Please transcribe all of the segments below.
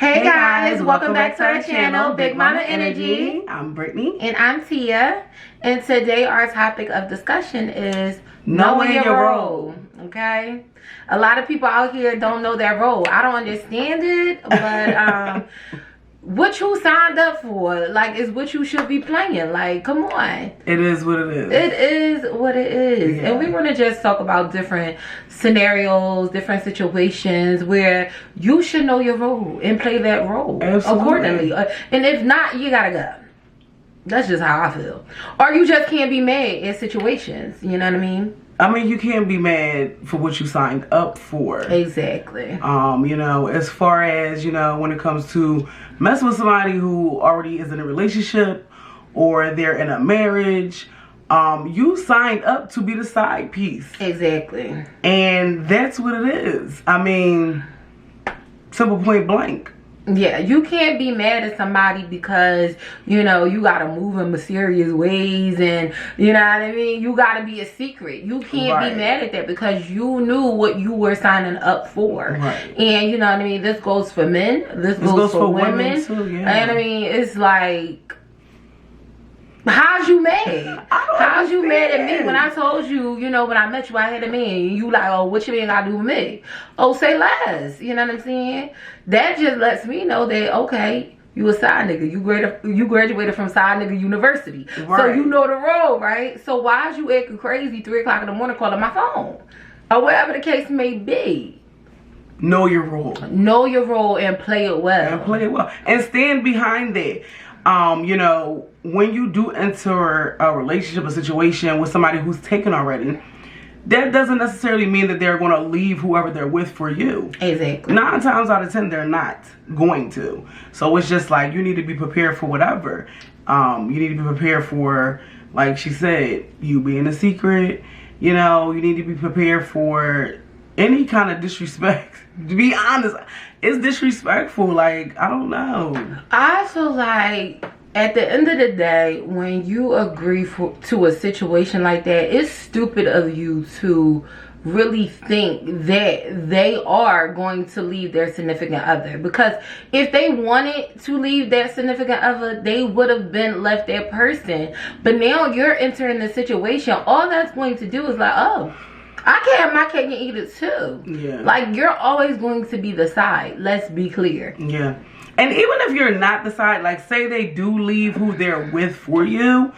Hey guys, welcome back to our channel, Big Mama Energy. I'm Brittany. And I'm Tia. And today our topic of discussion is knowing your role. Okay? A lot of people out here don't know their role. I don't understand it, but what you signed up for, like, is what you should be playing. Like, come on. It is what it is. It is what it is. Yeah. And we want to just talk about different scenarios, different situations where you should know your role and play that role accordingly. And if not, you gotta go. That's just how I feel. Or you just can't be mad in situations. You know what I mean? I mean, you can't be mad for what you signed up for. Exactly. You know, as far as, you know, when it comes to messing with somebody who already is in a relationship or they're in a marriage, you signed up to be the side piece. Exactly. And that's what it is. I mean, simple point blank. Yeah, you can't be mad at somebody because, you know, you gotta move in mysterious ways and, you know what I mean? You gotta be a secret. You can't be mad at that because you knew what you were signing up for. Right. And, you know what I mean? This goes for men. This goes for women. too, yeah. And I mean, it's like, how's you mad? How's you mad at me when I told you, you know, when I met you, I had a man. You like, oh, what you mean got to do with me? Oh, say less. You know what I'm saying? That just lets me know that, okay, you a side nigga. You graduated from side nigga university. Right. So you know the role, right? So why is you acting crazy 3 o'clock in the morning calling my phone? Or whatever the case may be. Know your role. Know your role and play it well. And play it well. And stand behind that. You know, when you do enter a relationship, a situation with somebody who's taken already, that doesn't necessarily mean that they're going to leave whoever they're with for you. Exactly. 9 times out of 10, they're not going to. So it's just like, you need to be prepared for whatever. You need to be prepared for, like she said, you being a secret. You know, you need to be prepared for any kind of disrespect. To be honest, it's disrespectful. Like, I don't know. I feel like at the end of the day, when you agree to a situation like that, it's stupid of you to really think that they are going to leave their significant other. Because if they wanted to leave that significant other, they would have been left that person. But now you're entering the situation, all that's going to do is like, oh, I can't have my cake and eat it too. Yeah. Like, you're always going to be the side. Let's be clear. Yeah. And even if you're not the side, like, say they do leave who they're with for you,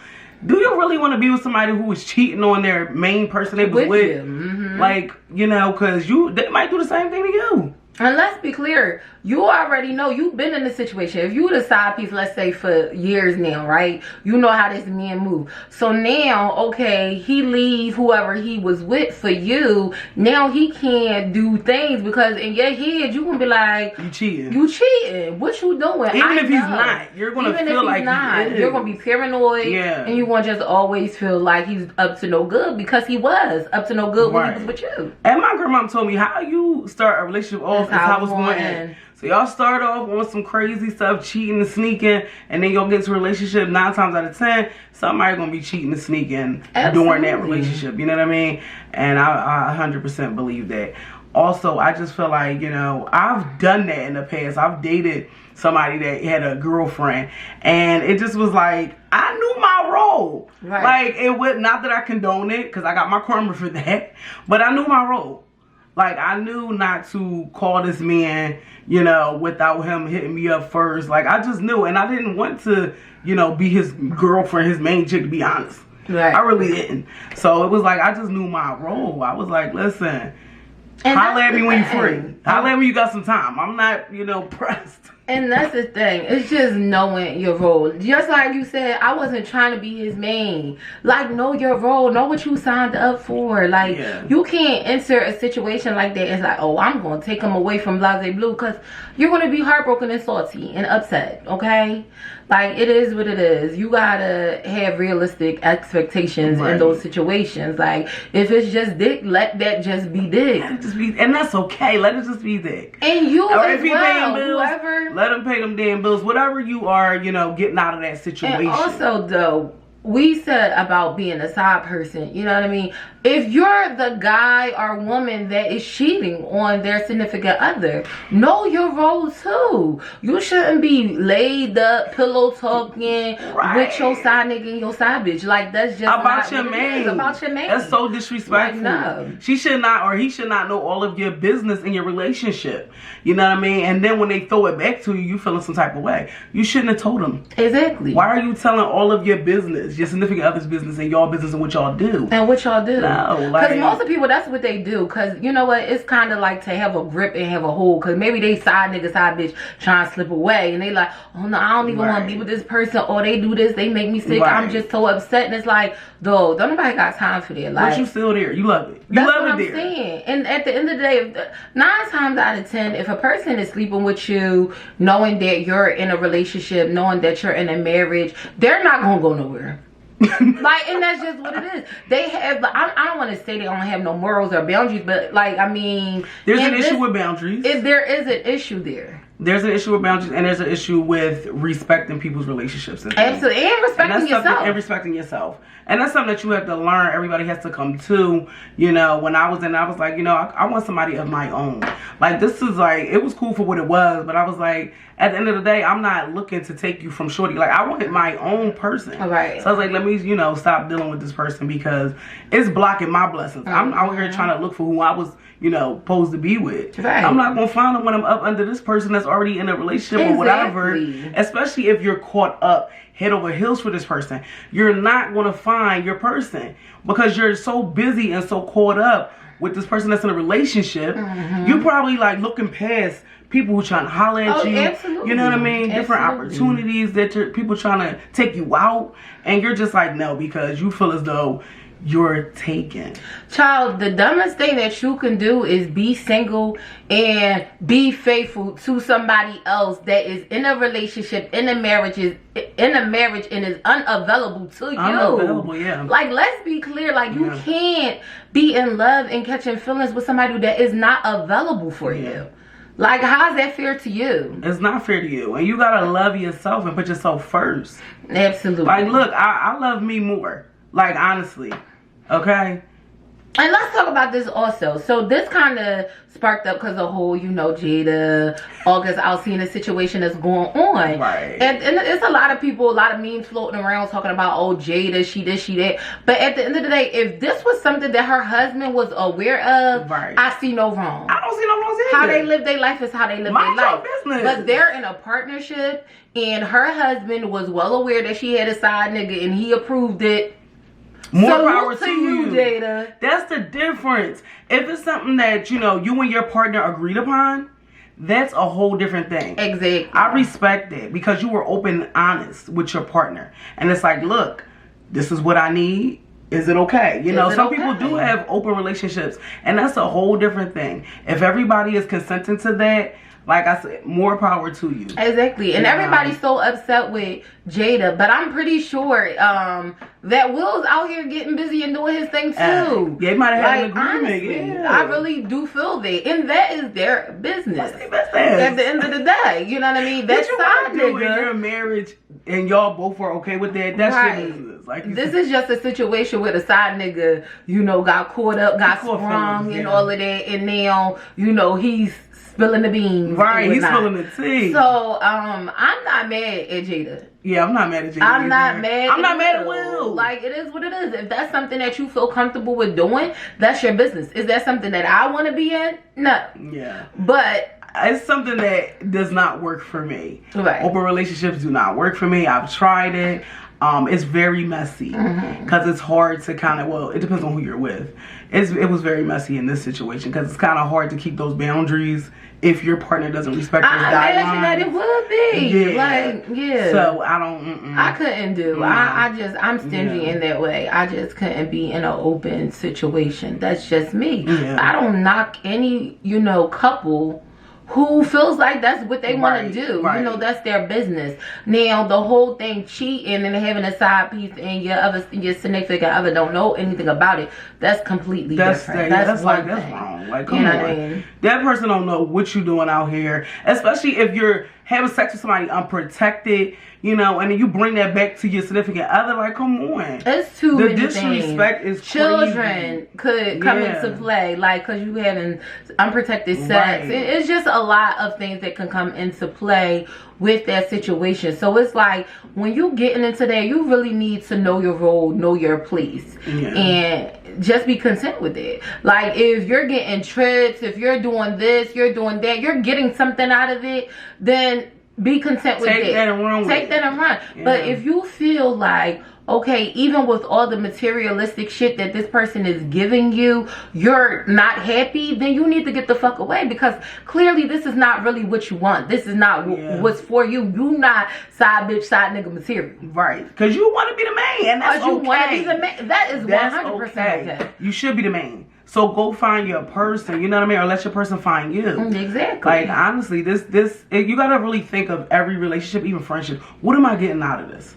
do you really want to be with somebody who is cheating on their main person they was with? Mm-hmm. Like, you know, because they might do the same thing to you. And let's be clear, you already know, you've been in this situation. If you were the side piece, let's say for years now, right? You know how this man move. So now, okay, he leave whoever he was with for you. Now he can't do things because in your head, you gonna be like, you cheating. You cheating. What you doing? Even if he's not, you're gonna feel like he is. You're gonna be paranoid. Yeah. And you're gonna just always feel like he's up to no good because he was up to no good when he was with you. And my grandma told me, how you start a relationship off is how it's going to end. So y'all start off on some crazy stuff, cheating and sneaking, and then y'all get into a relationship 9 times out of 10, somebody gonna be cheating and sneaking during that relationship. You know what I mean? And I 100% believe that. Also, I just feel like, you know, I've done that in the past. I've dated somebody that had a girlfriend, and it just was like, I knew my role. Right. Like, it would, not that I condone it, because I got my karma for that, but I knew my role. Like, I knew not to call this man, you know, without him hitting me up first. Like, I just knew. And I didn't want to, you know, be his girlfriend, his main chick, to be honest. Right. I really didn't. So it was like, I just knew my role. I was like, listen, holla at me when you're free. Holla at me when you got some time. I'm not, you know, pressed. And that's the thing. It's just knowing your role. Just like you said, I wasn't trying to be his main. Like, know your role. Know what you signed up for. Like, you can't enter a situation like that. It's like, oh, I'm going to take him away from Blase Blue. Because you're going to be heartbroken and salty and upset. Okay? Like, it is what it is. You got to have realistic expectations in those situations. Like, if it's just dick, let that just be dick. And that's okay. Let it just be dick. And you or as if you're well, paying bills, whoever. Let them pay them damn bills. Whatever you are, you know, getting out of that situation. And also, though, we said about being a side person, you know what I mean? If you're the guy or woman that is cheating on their significant other, know your role too. You shouldn't be laid up, pillow talking with your side nigga and your side bitch. Like, that's just about your man. It's about your man. That's so disrespectful. Like, no. She should not, or he should not know all of your business in your relationship. You know what I mean? And then when they throw it back to you, you feeling some type of way. You shouldn't have told them. Exactly. Why are you telling all of your business, your significant other's business, and y'all business and what y'all do? And what y'all do? No, because most of people, that's what they do. Because you know what? It's kind of like to have a grip and have a hold. Because maybe they side nigga, side bitch trying to slip away, and they like, oh no, I don't even want to be with this person, or they do this, they make me sick. I'm just so upset, and it's like, though, don't nobody got time for that. Like, but you still there. You love it. You that's love what it I'm there. saying. And at the end of the day, 9 times out of 10, if a person is sleeping with you, knowing that you're in a relationship, knowing that you're in a marriage, they're not gonna go nowhere. Like, and that's just what it is. They have, I don't want to say they don't have no morals or boundaries, but like, I mean, there's an issue with boundaries. If there is an issue there. There's an issue with boundaries, and there's an issue with respecting people's relationships. And absolutely, and respecting yourself. And respecting yourself. And that's something that you have to learn. Everybody has to come to. You know, when I was like, you know, I want somebody of my own. Like, this is like, it was cool for what it was, but I was like, at the end of the day, I'm not looking to take you from shorty. Like, I wanted my own person. Right. So I was like, let me, you know, stop dealing with this person because it's blocking my blessings. I'm out here trying to look for who I was, you know, supposed to be with. Right. I'm not gonna find them when I'm up under this person that's already in a relationship or whatever. Especially if you're caught up head over heels for this person. You're not gonna find your person because you're so busy and so caught up with this person that's in a relationship. You probably like looking past people who trying to holler at you. Absolutely. You know what I mean? Different opportunities that people trying to take you out, and you're just like, no, because you feel as though you're taken. Child, the dumbest thing that you can do is be single and be faithful to somebody else that is in a relationship, in a marriage, and is unavailable to you. Unavailable, yeah. Like, let's be clear. Like, you can't be in love and catching feelings with somebody that is not available for you. Like, how's that fair to you? It's not fair to you. And you gotta love yourself and put yourself first. Absolutely. Like, look, I love me more. Like, honestly. Okay? And let's talk about this also. So this kind of sparked up because of whole, you know, Jada, August Alsina situation that's going on. Right. And it's a lot of people, a lot of memes floating around talking about, oh, Jada, she this, she that. But at the end of the day, if this was something that her husband was aware of, I see no wrong. I don't see no wrong either. How they live their life is how they live their life. Business. But they're in a partnership, and her husband was well aware that she had a side nigga, and he approved it. More power to you, Jada. That's the difference. If it's something that, you know, you and your partner agreed upon, that's a whole different thing. Exactly. I respect that because you were open and honest with your partner. And it's like, look, this is what I need. Is it okay? You know, some people do have open relationships, and that's a whole different thing. If everybody is consenting to that, like I said, more power to you. Exactly. And everybody's so upset with Jada, but I'm pretty sure that Will's out here getting busy and doing his thing too. They might have had an agreement. Honestly, I really do feel that. And that is their business. That's their business. At the end of the day. You know what I mean? That's side nigga. In your marriage and y'all both are okay with that, that's your business. Like, this is just a situation where the side nigga, you know, got caught up, got sprung and all of that, and now, you know, he's spilling the beans. Right, he's spilling the tea. So, I'm not mad at Jada. Yeah, I'm not mad at Jada. I'm not mad at Will. Like, it is what it is. If that's something that you feel comfortable with doing, that's your business. Is that something that I want to be in? No. Yeah. But it's something that does not work for me. Right. Open relationships do not work for me. I've tried it. It's very messy because it's hard to kind of, well, it depends on who you're with. It was very messy in this situation because it's kind of hard to keep those boundaries if your partner doesn't respect those guidelines. I imagine that it would be. Yeah. Like, yeah. So I don't. I couldn't do. I'm stingy in that way. I just couldn't be in an open situation. That's just me. Yeah. I don't knock any, you know, couple who feels like that's what they want to do. Right. You know, that's their business. Now, the whole thing, cheating and having a side piece and your significant other don't know anything about it, that's completely different. That's wrong. Like, come on. What I mean? That person don't know what you're doing out here, especially if you're having sex with somebody unprotected, you know, and then you bring that back to your significant other. Like, come on. It's too many things. The disrespect is Children could come into play, like, because you having unprotected sex. Right. It's just a lot of things that can come into play with that situation. So it's like, when you getting into that, you really need to know your role, know your place, and just be content with it. Like, if you're getting trips, if you're doing this, you're doing that, you're getting something out of it, then be content with it. Take that and run. Take that and run. Yeah. But if you feel like, okay, even with all the materialistic shit that this person is giving you, you're not happy, then you need to get the fuck away, because clearly this is not really what you want. This is not what's for you. You not side bitch, side nigga material. Right. Because you want to be the man. That's okay. You want to be the man. That is 100% okay. You should be the man. So go find your person, you know what I mean? Or let your person find you. Exactly. Like, honestly, you got to really think of every relationship, even friendship. What am I getting out of this?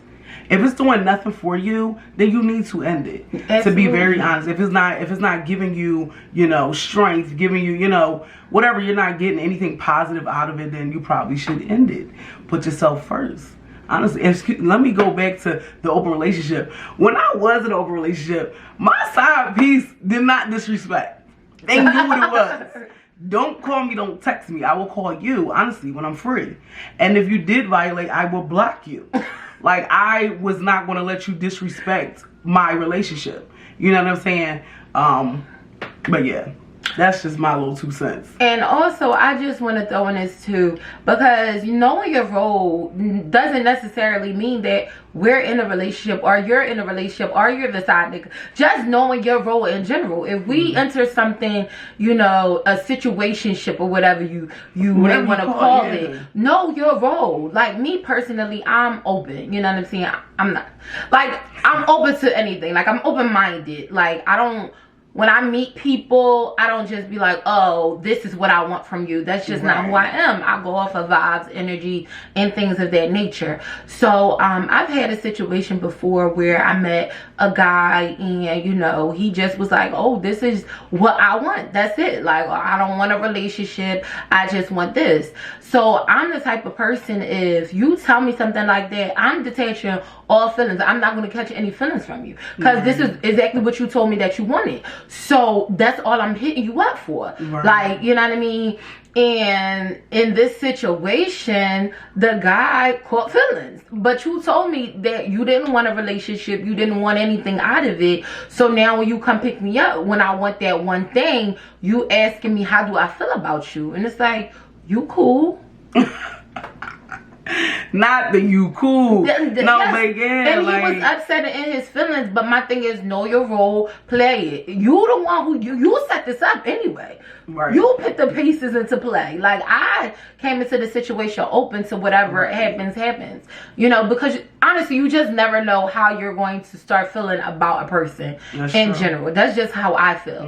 If it's doing nothing for you, then you need to end it. Absolutely. To be very honest, if it's not giving you, you know, strength, giving you, you know, whatever, you're not getting anything positive out of it, then you probably should end it. Put yourself first. Honestly, let me go back to the open relationship. When I was in an open relationship, my side piece did not disrespect. They knew what it was. Don't call me, don't text me. I will call you, honestly, when I'm free. And if you did violate, I will block you. Like, I was not going to let you disrespect my relationship. You know what I'm saying? But yeah, that's just my little 2 cents. And also, I just want to throw in this too, because knowing your role doesn't necessarily mean that we're in a relationship, or you're in a relationship, or you're the side nigga. Just knowing your role in general. If we enter something, you know, a situationship or whatever you may want to call it, know your role. Like, me personally, I'm open. You know what I'm saying? I'm not, like, I'm open to anything. Like, I'm open-minded. Like, I don't, when I meet people, I don't just be like, oh, this is what I want from you. That's just not who I am. I go off of vibes, energy, and things of that nature. So I've had a situation before where I met a guy, and, you know, he just was like, oh, this is what I want. That's it. Like, I don't want a relationship. I just want this. So I'm the type of person, if you tell me something like that, I'm detaching all feelings. I'm not going to catch any feelings from you, because this is exactly what you told me that you wanted. So that's all I'm hitting you up for. Like, you know what I mean? And in this situation, the guy caught feelings, but you told me that you didn't want a relationship, you didn't want anything out of it. So now when you come pick me up, when I want that one thing, you asking me, how do I feel about you? And it's like, you cool. Not that you cool. No, yes. but yeah, and he was upset and in his feelings. But my thing is, know your role, play it. You the one who you set this up anyway. Right. You put the pieces into play. Like, I came into the situation open to whatever happens. You know, because honestly, you just never know how you're going to start feeling about a person in general. That's just how I feel.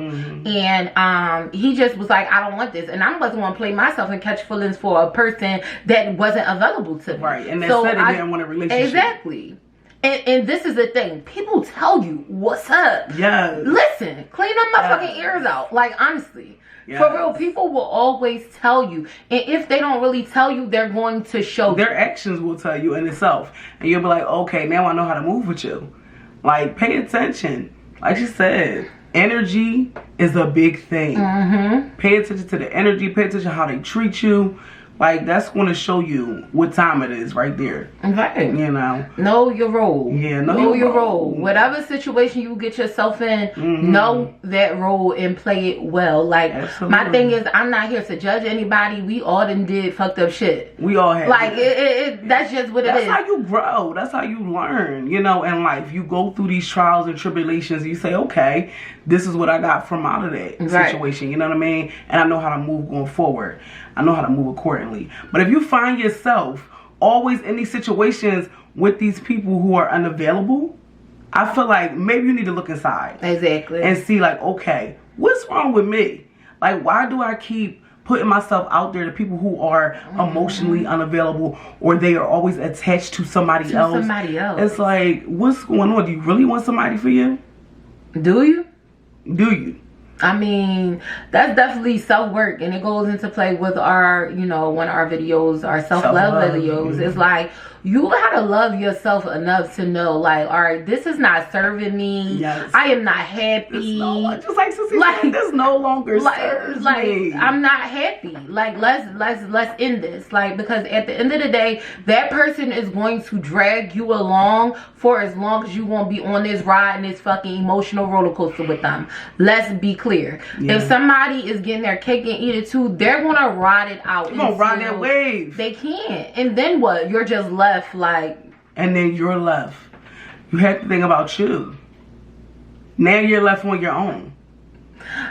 And he just was like, I don't want this, and I wasn't going to play myself and catch feelings for a person that wasn't available to me. Right, and they said they didn't want a relationship. Exactly. And this is the thing. People tell you what's up. Yeah. Listen, clean up my fucking ears out. Like, honestly. For real, people will always tell you. And if they don't really tell you, they're going to show their actions will tell you in itself. And you'll be like, okay, now I know how to move with you. Like, pay attention. Like you said, energy is a big thing. Pay attention to the energy. Pay attention to how they treat you. Like, that's going to show you what time it is right there. Right. You know. Know your role. Yeah, know your role. Whatever situation you get yourself in, know that role and play it well. Like, my thing is, I'm not here to judge anybody. We all done did fucked up shit. We all have. Like, that's just what it is. That's how you grow. That's how you learn, you know, in life. You go through these trials and tribulations, and you say, okay, this is what I got from out of that situation. You know what I mean? And I know how to move going forward. I know how to move accordingly. But if you find yourself always in these situations with these people who are unavailable, I feel like maybe you need to look inside. Exactly. And see, like, okay, what's wrong with me? Like, why do I keep putting myself out there to people who are emotionally unavailable, or they are always attached to somebody else? It's like, what's going on? Do you really want somebody for you? Do you? Do you? I mean, that's definitely self-work, and it goes into play with our, you know, one of our videos, our self-love videos. Mm-hmm. It's like, you gotta love yourself enough to know, like, all right, this is not serving me. Yes. I am not happy. Just like Sissy said, this no longer serves me. I'm not happy. Like, let's end this. Like, because at the end of the day, that person is going to drag you along for as long as you won't be on this ride and this fucking emotional roller coaster with them. Let's be clear. Yeah. If somebody is getting their cake and eat it too, they're gonna ride it out. They're gonna ride that wave. They can't. And then what? You're just left like, and then you're left. You have to think about you. Now you're left on your own.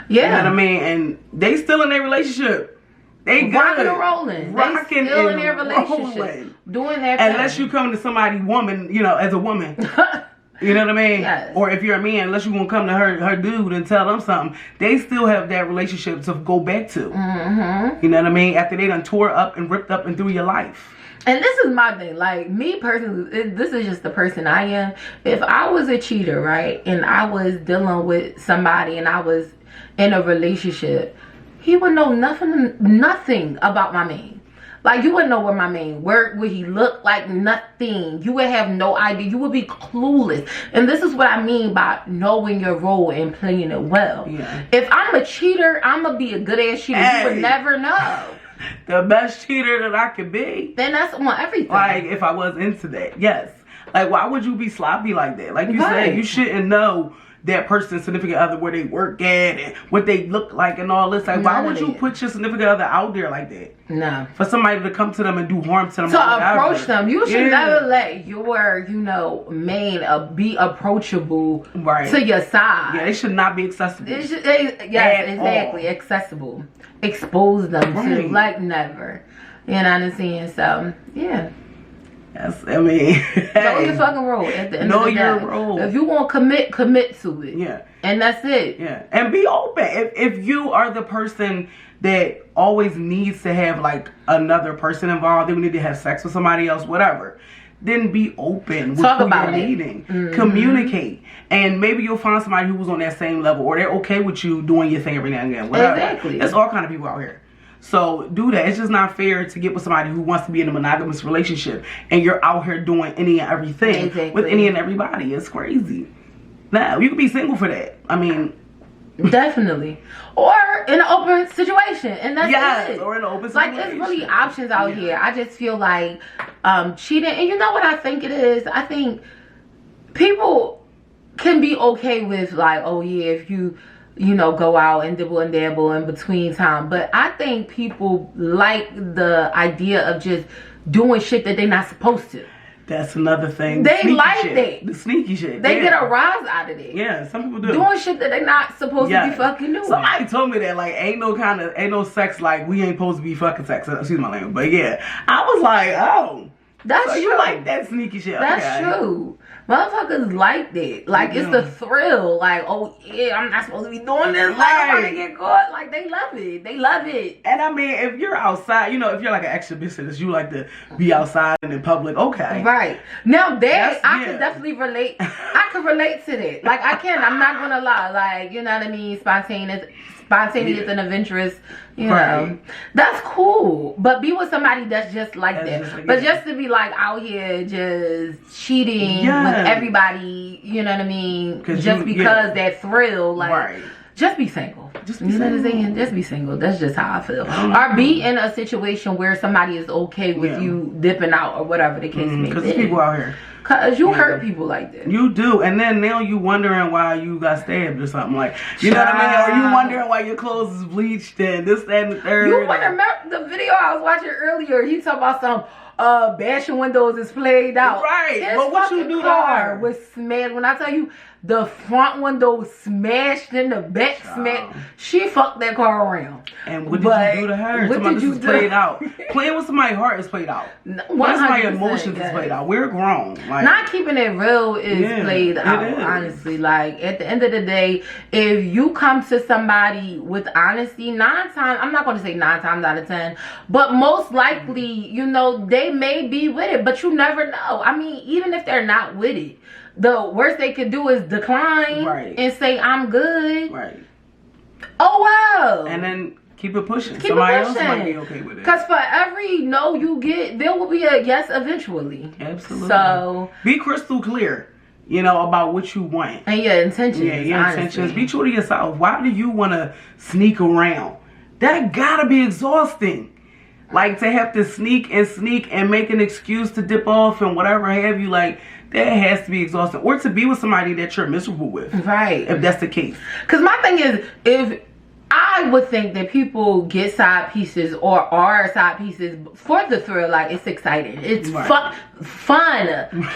Yeah. You know what I mean? And they still in their relationship. They good. Rocking and rolling. Rocking they still and in their relationship. Rolling. Doing their thing. Unless you come to somebody woman, you know, as a woman. You know what I mean? Yes. Or if you're a man, unless you gonna come to her dude and tell them something, they still have that relationship to go back to. Mm-hmm. You know what I mean? After they done tore up and ripped up and through your life. And this is my thing. Like, me personally, this is just the person I am. If I was a cheater, right, and I was dealing with somebody and I was in a relationship, he would know nothing about my man. Like, you wouldn't know where my man worked, what he looked like, nothing. You would have no idea. You would be clueless. And this is what I mean by knowing your role and playing it well. Yeah. If I'm a cheater, I'm going to be a good-ass cheater. Hey. You would never know. The best cheater that I could be. Then that's on everything. Like, if I was into that, yes. Like, why would you be sloppy like that? Like you said, you shouldn't know that person's significant other, where they work at and what they look like and all this. Like, why would you put your significant other out there like that? No. For somebody to come to them and do harm to them. To approach them. You should never let your, you know, man be approachable to your side. Yeah, it should not be accessible. Yes, exactly. Accessible. Expose them to, like, never. You know what I'm saying? So, yeah. Yes, I mean, know your fucking role at the end of the day. Know your role. If you want to commit to it. Yeah. And that's it. Yeah. And be open. If you are the person that always needs to have, like, another person involved, then we need to have sex with somebody else, whatever, then be open with Talk who about you're it. meeting. Communicate. And maybe you'll find somebody who was on that same level, or they're okay with you doing your thing every now and again. Whatever. Exactly. There's all kind of people out here. So do that. It's just not fair to get with somebody who wants to be in a monogamous relationship and you're out here doing any and everything with any and everybody. It's crazy. Now, you can be single for that. I mean, definitely. Or in an open situation. And that's it. Or in an open situation. Like, there's really options out here. I just feel like cheating. And you know what I think it is? I think people can be okay with, like, oh yeah, if you know, go out and dibble and dabble in between time. But I think people like the idea of just doing shit that they're not supposed to. That's another thing. They like that. The sneaky shit. They get a rise out of it. Yeah, some people do. Doing shit that they're not supposed to be fucking doing. Somebody told me that, like, ain't no sex, like, we ain't supposed to be fucking sex. Excuse my language. But yeah, I was like, oh. That's true. You like that sneaky shit. That's true. Motherfuckers like that. Like, it's the thrill. Like, oh yeah, I'm not supposed to be doing this. Like, I'm about to get caught. Like, they love it. They love it. And I mean, if you're outside, you know, if you're like an exhibitionist, you like to be outside and in public, okay. Right. Now that, I can definitely relate. I can relate to that. Like, I can. I'm not gonna lie. Like, you know what I mean? Spontaneous and adventurous, you know, that's cool. But be with somebody that's just like that. But just to be like out here just cheating with everybody, you know what I mean? Just because that thrill, like, just be single. Just be single. Know what I'm saying? Just be single. That's just how I feel. Or be in a situation where somebody is okay with you dipping out or whatever the case may be. Because there's people out here. Cause you hurt people like that. You do, and then now you wondering why you got stabbed or something, like, you know what I mean? Or you wondering why your clothes is bleached and this, that, and the third. You remember the video I was watching earlier? He talking about some bashing windows is played out. Right. His but what you do to car her? was smashed. When I tell you, the front window smashed and the back smashed. She fucked that car around. And what did you do to her? What did you do? Played out. Playing with somebody's heart is played out. 100%. Emotions is played out. We're grown. Like, not keeping it real is played out. Honestly, like, at the end of the day, if you come to somebody with honesty, I'm not going to say 9 times out of 10, but most likely, you know, they may be with it, but you never know. I mean, even if they're not with it, the worst they could do is decline and say, I'm good. Right. Oh wow. And then keep it pushing. Keep Somebody it pushing. else might be okay with it. Because for every no you get, there will be a yes eventually. Absolutely. So be crystal clear, you know, about what you want. And your intentions. Yeah, your intentions. Be true to yourself. Why do you want to sneak around? That gotta be exhausting. Like, to have to sneak and make an excuse to dip off and whatever have you, like, that has to be exhausting. Or to be with somebody that you're miserable with. Right. If that's the case. Because my thing is, if I would think that people get side pieces or are side pieces for the thrill, like, it's exciting. It's fun.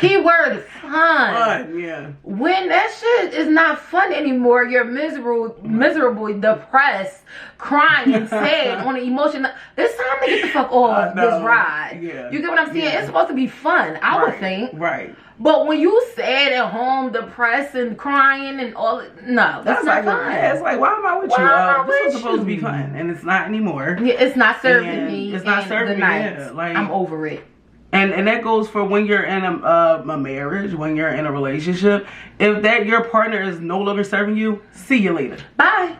Keyword fun. Fun, yeah. When that shit is not fun anymore, you're miserably depressed, crying, sad, on an emotion. It's time to get the fuck off this ride. Yeah. You get what I'm saying? Yeah. It's supposed to be fun, I would think. Right. But when you sad at home, depressed and crying and all, no, that's not fun. Yeah, it's like, why am I with you? This was supposed to be fun, and it's not anymore. Yeah, it's not serving me. It's not serving me. Yeah, like, I'm over it. And that goes for when you're in a marriage, when you're in a relationship. If your partner is no longer serving you, see you later. Bye.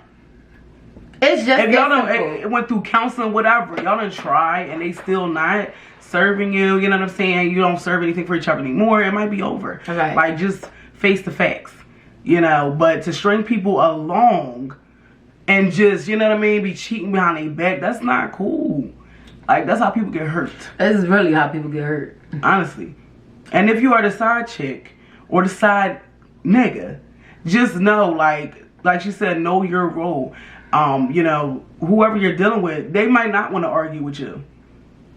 It's just if y'all don't went through counseling, whatever, y'all done try and they still not serving you, you know what I'm saying? You don't serve anything for each other anymore. It might be over. Okay. Like, just face the facts, you know. But to string people along and just, you know what I mean, be cheating behind their back, that's not cool. Like, that's how people get hurt. It's really how people get hurt. Honestly. And if you are the side chick or the side nigga, just know, like she said, know your role. You know, whoever you're dealing with, they might not want to argue with you.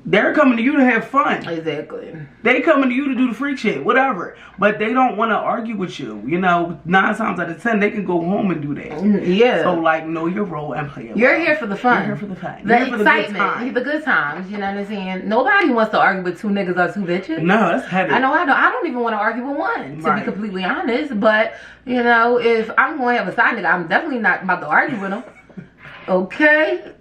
They're coming to you to have fun. Exactly. They coming to you to do the freak shit, whatever. But they don't want to argue with you. You know, 9 times out of 10, they can go home and do that. Yeah. So, like, know your role and play it. You're here for the fun. You're here for the fun. The excitement. The good times. You know what I'm saying? Nobody wants to argue with 2 niggas or 2 bitches. No, that's heavy. I know. I don't even want to argue with one, to be completely honest. But, you know, if I'm going to have a side nigga, I'm definitely not about to argue with him. Okay?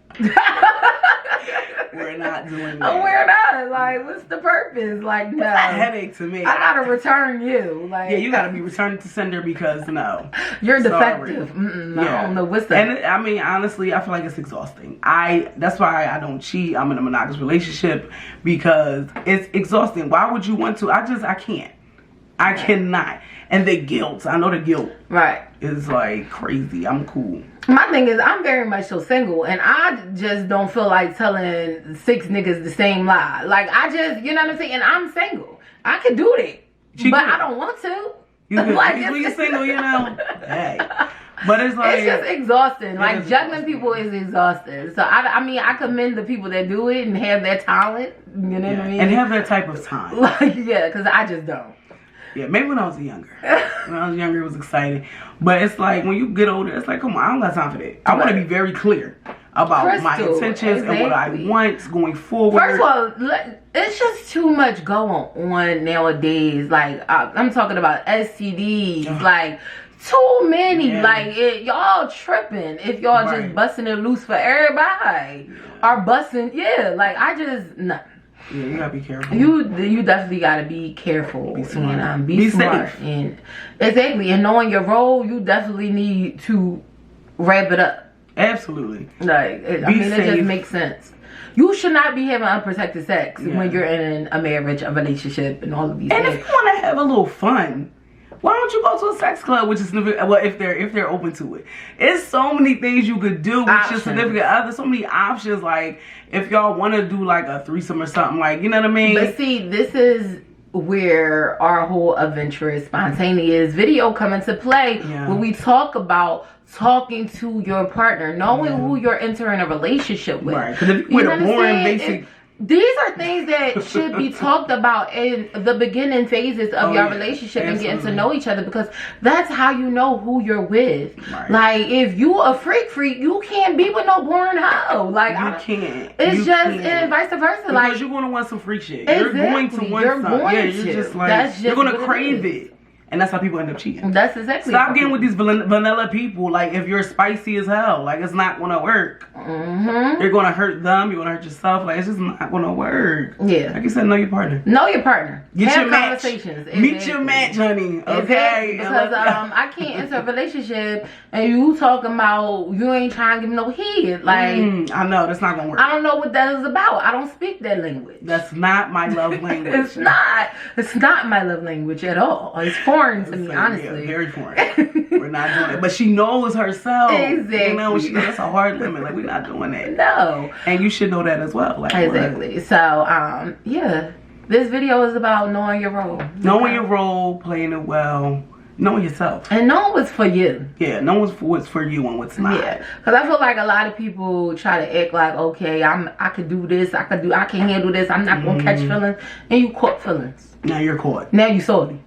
We're not doing that. We're not. Like, what's the purpose? Like, no. It's a headache to me. I gotta return you. Like, yeah, you gotta be returned to sender because no. You're defective. I don't know what's that. And I mean, honestly, I feel like it's exhausting. That's why I don't cheat. I'm in a monogamous relationship because it's exhausting. Why would you want to? I can't. I cannot. And the guilt. I know the guilt. Right. Is like crazy. I'm cool. My thing is, I'm very much so single, and I just don't feel like telling 6 niggas the same lie. Like, I just, you know what I'm saying? And I'm single. I can do that. But I don't want to. You can, like, you're single, you know? Hey. But it's like... It's just exhausting. Like, juggling people is exhausting. So, I mean, I commend the people that do it and have that talent. You know what I mean? And have that type of time. Like, yeah, because I just don't. Yeah, maybe when I was younger. When I was younger, it was exciting. But it's like, when you get older, it's like, come on, I don't got time for that. I want to be very clear about my intentions and what I want going forward. First of all, it's just too much going on nowadays. Like, I'm talking about STDs. Like, too many. Yeah. Like, y'all tripping if y'all just busting it loose for everybody. Or busting, like, I just, no. Yeah, you gotta be careful. You definitely gotta be careful. Be smart. And be smart. Safe. And exactly. And knowing your role, you definitely need to wrap it up. Absolutely. Like, it just makes sense. You should not be having unprotected sex when you're in a marriage, a relationship, and all of these things. And if you want to have a little fun, why don't you go to a sex club, which is if they're open to it. It's so many things you could do with your significant other. So many options. Like, if y'all want to do like a threesome or something, like, you know what I mean. But see, this is where our whole adventurous, spontaneous video come into play. When we talk about talking to your partner, knowing who you're entering a relationship with. Right. Because if you're boring, basic. These are things that should be talked about in the beginning phases of your relationship and getting to know each other, because that's how you know who you're with. Right. Like, if you a freak, you can't be with no boring hoe. Like, you can't. It's and vice versa. Because like, you're going to want some freak shit. Exactly. You're going to want something. Yeah, you're just like, you're going to crave it. And that's how people end up cheating. That's exactly. Stop getting with these vanilla people. Like, if you're spicy as hell, like, it's not gonna work. You're gonna hurt them. You're gonna hurt yourself. Like, it's just not gonna work. Yeah. Like you said, know your partner. Know your partner. Get Have your match. conversations. Meet your match, honey. Okay. Exactly. Because I can't enter a relationship and you talking about you ain't trying to give me no head. Like, I know that's not gonna work. I don't know what that is about. I don't speak that language. That's not my love language. It's not. It's not my love language at all. It's foreign to me, honestly. Yeah, very foreign. We're not doing it. But she knows herself. Exactly. You know, that's a hard limit. Like, we're not doing that. No. And you should know that as well. Like, exactly. What? So, yeah. This video is about knowing your role. Knowing your role, playing it well, knowing yourself. And knowing what's for you. Yeah, knowing what's for you and what's not. Yeah. Because I feel like a lot of people try to act like, okay, I could do this, I can handle this, I'm not going to catch feelings. And you caught feelings. Now you're caught. Now you salty.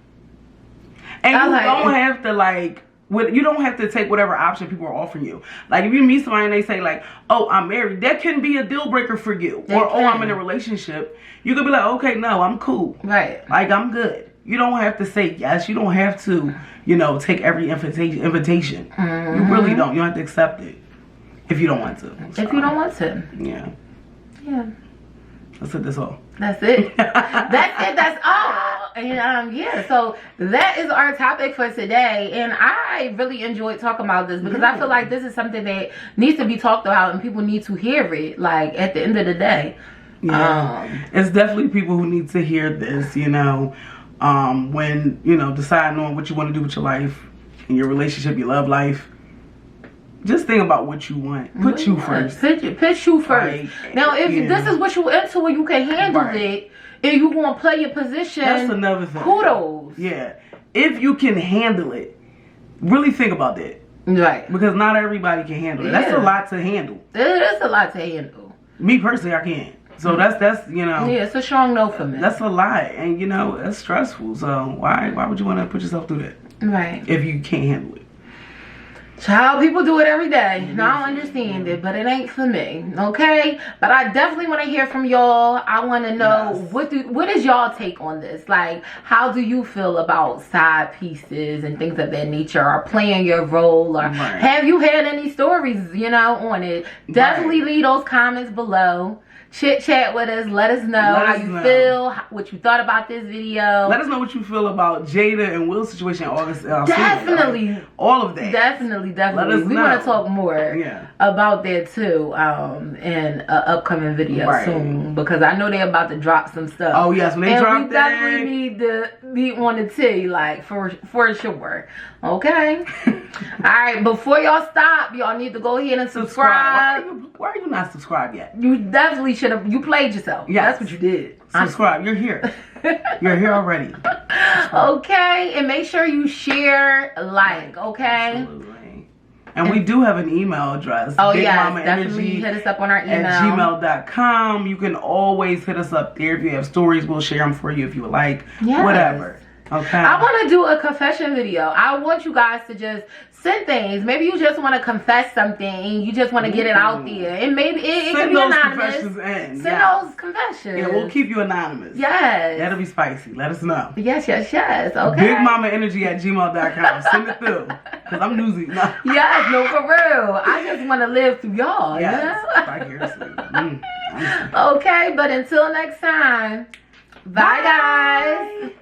And you don't have to, like, you don't have to take whatever option people are offering you. Like, if you meet somebody and they say, like, oh, I'm married, that can be a deal breaker for you. Oh, I'm in a relationship. You could be like, okay, no, I'm cool. Right. Like, I'm good. You don't have to say yes. You don't have to, you know, take every invitation. You really don't. You don't have to accept it if you don't want to. So, if you don't want to. Yeah. Yeah. That's it. That's all. That's it. That's it. That's all. And yeah, so that is our topic for today. And I really enjoyed talking about this because I feel like this is something that needs to be talked about and people need to hear it. Like, at the end of the day. Yeah. It's definitely people who need to hear this, you know, when, you know, deciding on what you want to do with your life and your relationship, your love life. Just think about what you want. Put you first. Put you first. Right. Now, if this is what you into and you can handle it, and you want to play your position, that's another thing. Kudos. Yeah. If you can handle it, really think about that. Right. Because not everybody can handle it. That's a lot to handle. It is a lot to handle. Me personally, I can't. So that's you know. Yeah, it's a strong no for me. That's a lot, and you know it's stressful. So why would you want to put yourself through that? Right. If you can't handle it. Child, people do it every day. And I don't understand it, but it ain't for me. Okay? But I definitely want to hear from y'all. I want to know what is y'all take on this? Like, how do you feel about side pieces and things of that nature, or playing your role, or have you had any stories, you know, on it? Definitely leave those comments below. Chit chat with us. Let us know how you feel, what you thought about this video. Let us know what you feel about Jada and Will's situation in August. Definitely. Like, all of that. Definitely. Let us we want to talk more about that too in an upcoming video soon, because I know they're about to drop some stuff. Oh yes, when they drop we definitely need to be on the T, like for sure. Okay. Alright, before y'all stop, y'all need to go ahead and subscribe. Why are you not subscribed yet? You definitely should have. You played yourself. Yeah, that's what you did. Subscribe. You're here. You're here already. Okay, and make sure you share, like, okay? Absolutely. And we do have an email address. Oh, yeah, definitely hit us up on our email. At gmail.com. You can always hit us up there. If you have stories, we'll share them for you if you would like. Yes. Whatever. Okay. I want to do a confession video. I want you guys to just send things. Maybe you just want to confess something and you just want to get it out there. And maybe it can be anonymous. Send those confessions. Yeah, we'll keep you anonymous. Yes. That'll be spicy. Let us know. Yes. Okay. BigMamaEnergy@gmail.com. Send it through. Because I'm newsy. No. Yes, no, for real. I just want to live through y'all. Yes. Okay, but until next time. Bye guys.